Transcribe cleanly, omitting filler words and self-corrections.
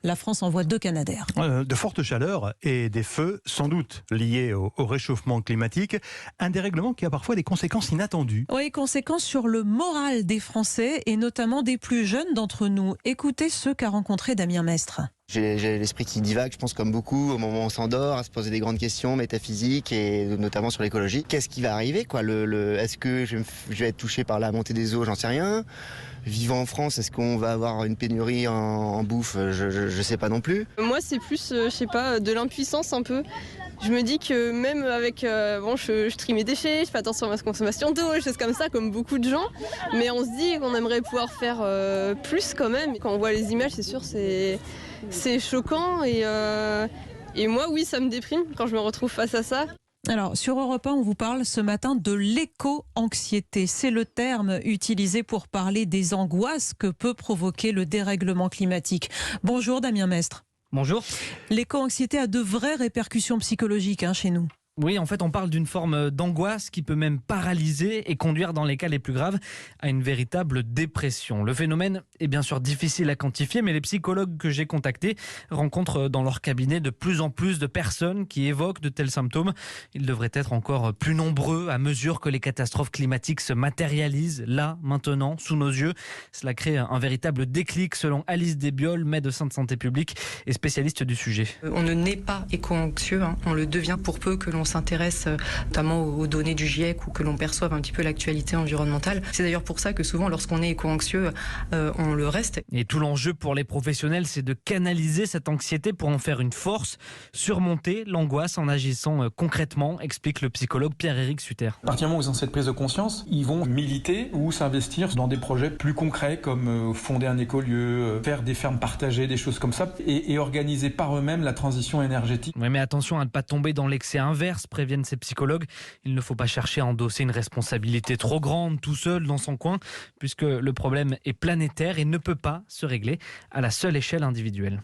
La France envoie 2 Canadair. De fortes chaleurs et des feux, sans doute liés au réchauffement climatique. Un dérèglement qui a parfois des conséquences inattendues. Oui, conséquences sur le moral des Français et notamment des plus jeunes d'entre nous. Écoutez ce qu'a rencontré Damien Mestre. J'ai l'esprit qui divague, je pense comme beaucoup, au moment où on s'endort, à se poser des grandes questions métaphysiques et notamment sur l'écologie. Qu'est-ce qui va arriver quoi Est-ce que je vais être touché par la montée des eaux? J'en sais rien. Vivant en France, est-ce qu'on va avoir une pénurie en bouffe? Je sais pas non plus. Moi, c'est plus, je sais pas, de l'impuissance un peu. Je me dis que même avec, je trie mes déchets, je fais attention à ma consommation d'eau, des choses comme ça, comme beaucoup de gens. Mais on se dit qu'on aimerait pouvoir faire plus quand même. Quand on voit les images, c'est sûr, c'est choquant et moi, oui, ça me déprime quand je me retrouve face à ça. Alors, sur Europe 1, on vous parle ce matin de l'éco-anxiété. C'est le terme utilisé pour parler des angoisses que peut provoquer le dérèglement climatique. Bonjour Damien Mestre. Bonjour. L'éco-anxiété a de vraies répercussions psychologiques chez nous. Oui, en fait, on parle d'une forme d'angoisse qui peut même paralyser et conduire, dans les cas les plus graves, à une véritable dépression. Le phénomène est bien sûr difficile à quantifier, mais les psychologues que j'ai contactés rencontrent dans leur cabinet de plus en plus de personnes qui évoquent de tels symptômes. Ils devraient être encore plus nombreux à mesure que les catastrophes climatiques se matérialisent, là, maintenant, sous nos yeux. Cela crée un véritable déclic, selon Alice Desbioles, médecin de santé publique et spécialiste du sujet. On ne naît pas éco-anxieux, on le devient pour peu que l'on s'intéresse notamment aux données du GIEC ou que l'on perçoive un petit peu l'actualité environnementale. C'est d'ailleurs pour ça que souvent lorsqu'on est éco-anxieux, on le reste. Et tout l'enjeu pour les professionnels, c'est de canaliser cette anxiété pour en faire une force, surmonter l'angoisse en agissant concrètement, explique le psychologue Pierre-Éric Sutter. À partir du moment où ils ont cette prise de conscience, ils vont militer ou s'investir dans des projets plus concrets comme fonder un écolieu, faire des fermes partagées, des choses comme ça et organiser par eux-mêmes la transition énergétique. Oui, mais attention à ne pas tomber dans l'excès inverse, préviennent ces psychologues. Il ne faut pas chercher à endosser une responsabilité trop grande tout seul dans son coin, puisque le problème est planétaire et ne peut pas se régler à la seule échelle individuelle.